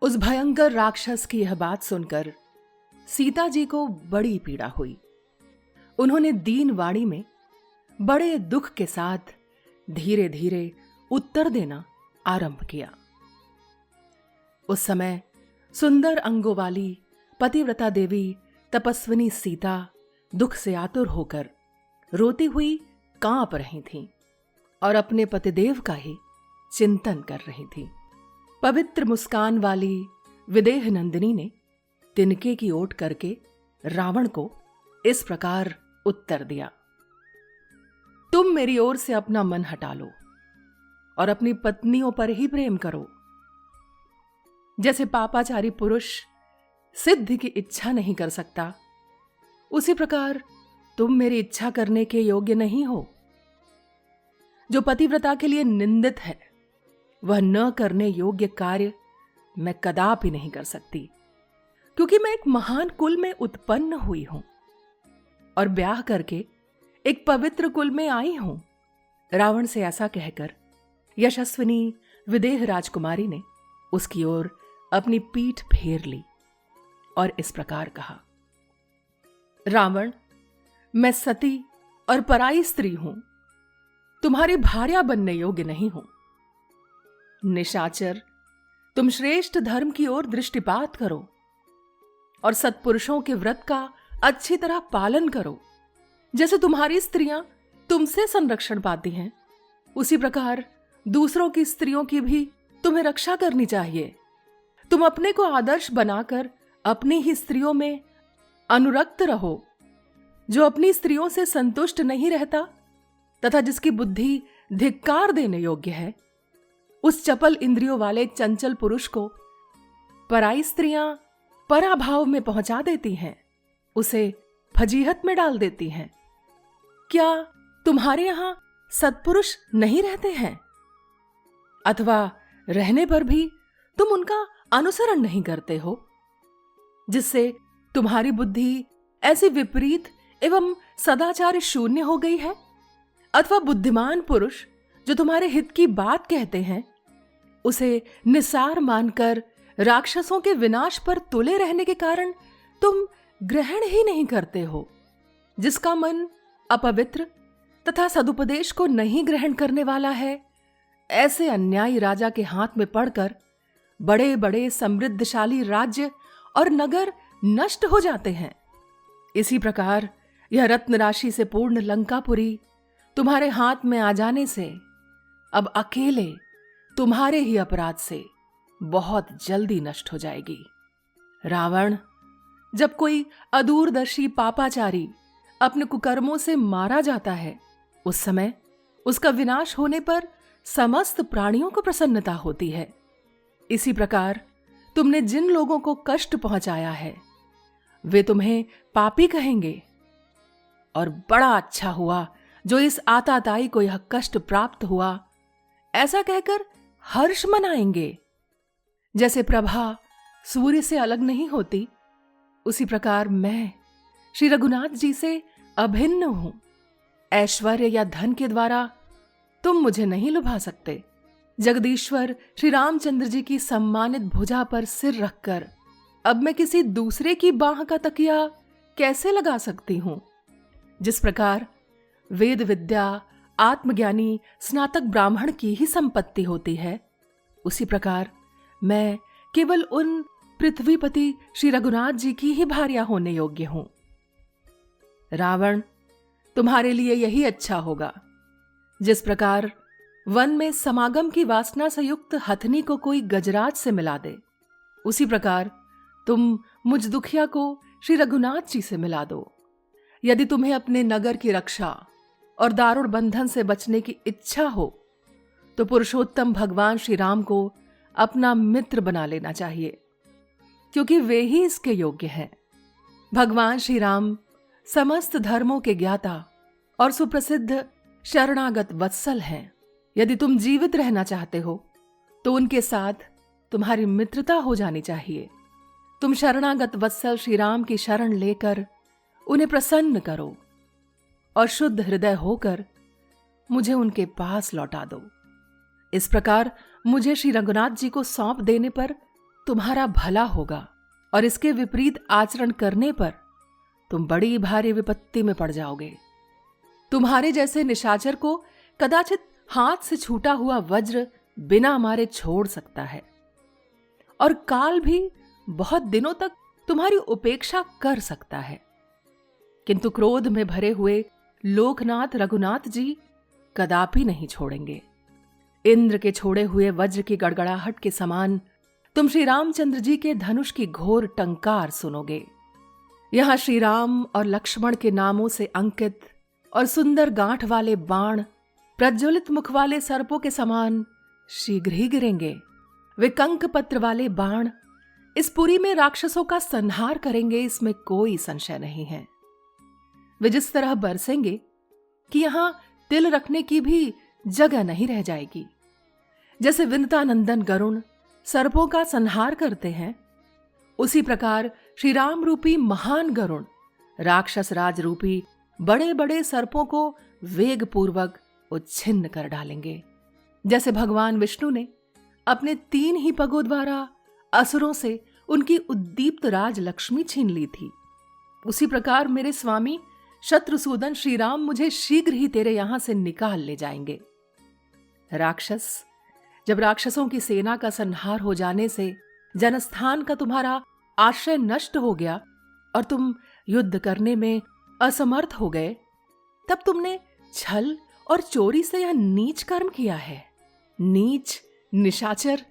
उस भयंकर राक्षस की यह बात सुनकर सीता जी को बड़ी पीड़ा हुई। उन्होंने दीन वाणी में बड़े दुख के साथ धीरे धीरे उत्तर देना आरंभ किया। उस समय सुंदर अंगों वाली पतिव्रता देवी तपस्विनी सीता दुख से आतुर होकर रोती हुई कांप रही थीं और अपने पतिदेव का ही चिंतन कर रही थीं। पवित्र मुस्कान वाली विदेह नंदिनी ने तिनके की ओट करके रावण को इस प्रकार उत्तर दिया। तुम मेरी ओर से अपना मन हटा लो और अपनी पत्नियों पर ही प्रेम करो। जैसे पापाचारी पुरुष सिद्धि की इच्छा नहीं कर सकता, उसी प्रकार तुम मेरी इच्छा करने के योग्य नहीं हो। जो पतिव्रता के लिए निंदित है, वह न करने योग्य कार्य मैं कदापि नहीं कर सकती, क्योंकि मैं एक महान कुल में उत्पन्न हुई हूं और ब्याह करके एक पवित्र कुल में आई हूं। रावण से ऐसा कहकर यशस्विनी विदेह राजकुमारी ने उसकी ओर अपनी पीठ फेर ली और इस प्रकार कहा, रावण, मैं सती और पराई स्त्री हूं, तुम्हारी भार्या बनने योग्य नहीं हूं। निशाचर, तुम श्रेष्ठ धर्म की ओर दृष्टिपात करो और सत्पुरुषों के व्रत का अच्छी तरह पालन करो। जैसे तुम्हारी स्त्रियां तुमसे संरक्षण पाती हैं, उसी प्रकार दूसरों की स्त्रियों की भी तुम्हें रक्षा करनी चाहिए। तुम अपने को आदर्श बनाकर अपनी ही स्त्रियों में अनुरक्त रहो। जो अपनी स्त्रियों से संतुष्ट नहीं रहता तथा जिसकी बुद्धि धिक्कार देने योग्य है, उस चपल इंद्रियों वाले चंचल पुरुष को पराई स्त्रियां पराभाव में पहुंचा देती हैं, उसे फजीहत में डाल देती हैं। क्या तुम्हारे यहां सत्पुरुष नहीं रहते हैं? अथवा रहने पर भी तुम उनका अनुसरण नहीं करते हो, जिससे तुम्हारी बुद्धि ऐसी विपरीत एवं सदाचार शून्य हो गई है? अथवा बुद्धिमान पुरुष जो तुम्हारे हित की बात कहते हैं, उसे निसार मानकर राक्षसों के विनाश पर तुले रहने के कारण तुम ग्रहण ही नहीं करते हो। जिसका मन अपवित्र तथा सदुपदेश को नहीं ग्रहण करने वाला है, ऐसे अन्यायी राजा के हाथ में पड़कर बड़े बड़े समृद्धशाली राज्य और नगर नष्ट हो जाते हैं। इसी प्रकार यह रत्न राशि से पूर्ण लंकापुरी तुम्हारे हाथ में आ जाने से अब अकेले तुम्हारे ही अपराध से बहुत जल्दी नष्ट हो जाएगी। रावण, जब कोई अदूरदर्शी पापाचारी अपने कुकर्मों से मारा जाता है, उस समय उसका विनाश होने पर समस्त प्राणियों को प्रसन्नता होती है। इसी प्रकार तुमने जिन लोगों को कष्ट पहुंचाया है, वे तुम्हें पापी कहेंगे और बड़ा अच्छा हुआ जो इस आताताई को यह कष्ट प्राप्त हुआ, ऐसा कहकर हर्ष मनाएंगे। जैसे प्रभा सूर्य से अलग नहीं होती, उसी प्रकार मैं श्री रघुनाथ जी से अभिन्न हूं। ऐश्वर्य या धन के द्वारा तुम मुझे नहीं लुभा सकते। जगदीश्वर श्री रामचंद्र जी की सम्मानित भुजा पर सिर रखकर अब मैं किसी दूसरे की बाह का तकिया कैसे लगा सकती हूं? जिस प्रकार वेद विद्या आत्मज्ञानी स्नातक ब्राह्मण की ही संपत्ति होती है, उसी प्रकार मैं केवल उन पृथ्वीपति श्री रघुनाथ जी की ही भार्या होने योग्य हूं। रावण, तुम्हारे लिए यही अच्छा होगा। जिस प्रकार वन में समागम की वासना से युक्त हथनी को कोई गजराज से मिला दे, उसी प्रकार तुम मुझ दुखिया को श्री रघुनाथ जी से मिला दो। यदि तुम्हें अपने नगर की रक्षा और दारुण बंधन से बचने की इच्छा हो, तो पुरुषोत्तम भगवान श्री राम को अपना मित्र बना लेना चाहिए, क्योंकि वे ही इसके योग्य हैं। भगवान श्री राम समस्त धर्मों के ज्ञाता और सुप्रसिद्ध शरणागत वत्सल हैं। यदि तुम जीवित रहना चाहते हो, तो उनके साथ तुम्हारी मित्रता हो जानी चाहिए। तुम शरणागत वत्सल श्री राम की शरण लेकर उन्हें प्रसन्न करो और शुद्ध हृदय होकर मुझे उनके पास लौटा दो। इस प्रकार मुझे श्री रघुनाथ जी को सौंप देने पर तुम्हारा भला होगा और इसके विपरीत आचरण करने पर तुम बड़ी भारी विपत्ति में पड़ जाओगे। तुम्हारे जैसे निशाचर को कदाचित हाथ से छूटा हुआ वज्र बिना मारे छोड़ सकता है, और काल भी बहुत दिनों तक तुम्हारी उपेक्षा कर सकता है, किंतु क्रोध में भरे हुए लोकनाथ रघुनाथ जी कदापि नहीं छोड़ेंगे। इंद्र के छोड़े हुए वज्र की गड़गड़ाहट के समान तुम श्री रामचंद्र जी के धनुष की घोर टंकार सुनोगे। यहां श्री राम और लक्ष्मण के नामों से अंकित और सुंदर गांठ वाले बाण प्रज्वलित मुख वाले सर्पों के समान शीघ्र ही गिरेंगे। वे कंक पत्र वाले बाण इस पुरी में राक्षसों का संहार करेंगे, इसमें कोई संशय नहीं है। वे जिस तरह बरसेंगे कि यहां तिल रखने की भी जगह नहीं रह जाएगी। जैसे विनतानंदन गरुण सर्पों का संहार करते हैं, उसी प्रकार श्री राम रूपी महान गरुण राक्षस राज रूपी बड़े बड़े सर्पों को वेग पूर्वक उच्छिन्न कर डालेंगे। जैसे भगवान विष्णु ने अपने 3 ही पगों द्वारा असुरों से उनकी उद्दीप्त राज लक्ष्मी छीन ली थी, उसी प्रकार मेरे स्वामी शत्रुसूदन श्री राम मुझे शीघ्र ही तेरे यहां से निकाल ले जाएंगे। राक्षस, जब राक्षसों की सेना का संहार हो जाने से जनस्थान का तुम्हारा आश्रय नष्ट हो गया और तुम युद्ध करने में असमर्थ हो गए, तब तुमने छल और चोरी से यह नीच कर्म किया है। नीच, निशाचर,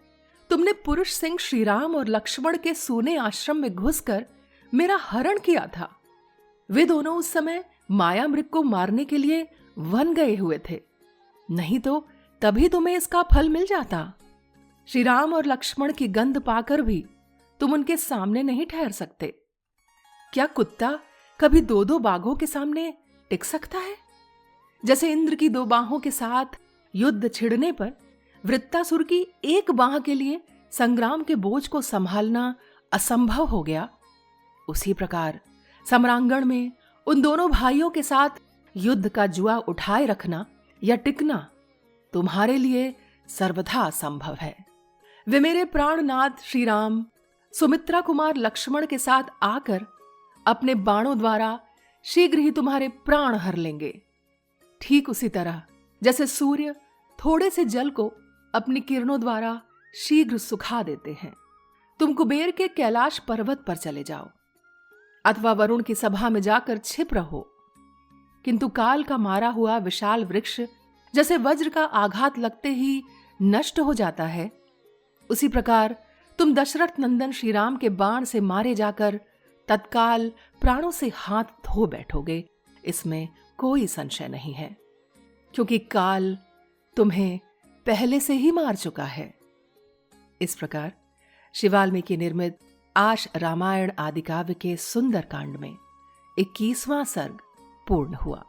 तुमने पुरुष सिंह श्रीराम और लक्ष्मण के सूने आश्रम में घुसकर मेरा हरण किया था। वे दोनों उस समय माया मृग को मारने के लिए वन गए हुए थे, नहीं तो तभी तुम्हें इसका फल मिल जाता। श्री राम और लक्ष्मण की गंध पाकर भी तुम उनके सामने नहीं ठहर सकते। क्या कुत्ता कभी 2-2 बाघों के सामने टिक सकता है? जैसे इंद्र की 2 बाहों के साथ युद्ध छिड़ने पर वृत्तासुर की एक बाह के लिए संग्राम के बोझ को संभालना असंभव हो गया, उसी प्रकार सम्रांगण में उन दोनों भाइयों के साथ युद्ध का जुआ उठाए रखना या टिकना तुम्हारे लिए सर्वथा संभव है। वे मेरे प्राणनाथ श्री राम सुमित्रा कुमार लक्ष्मण के साथ आकर अपने बाणों द्वारा शीघ्र ही तुम्हारे प्राण हर लेंगे। ठीक उसी तरह जैसे सूर्य थोड़े से जल को अपनी किरणों द्वारा शीघ्र सुखा देते हैं। तुम कुबेर के कैलाश पर्वत पर चले जाओ अथवा वरुण की सभा में जाकर छिप रहो, किंतु काल का मारा हुआ विशाल वृक्ष जैसे वज्र का आघात लगते ही नष्ट हो जाता है, उसी प्रकार तुम दशरथ नंदन श्री राम के बाण से मारे जाकर तत्काल प्राणों से हाथ धो बैठोगे, इसमें कोई संशय नहीं है, क्योंकि काल तुम्हें पहले से ही मार चुका है। इस प्रकार श्री वाल्मीकि निर्मित आश रामायण आदि काव्य के सुंदर कांड में 21वां सर्ग पूर्ण हुआ।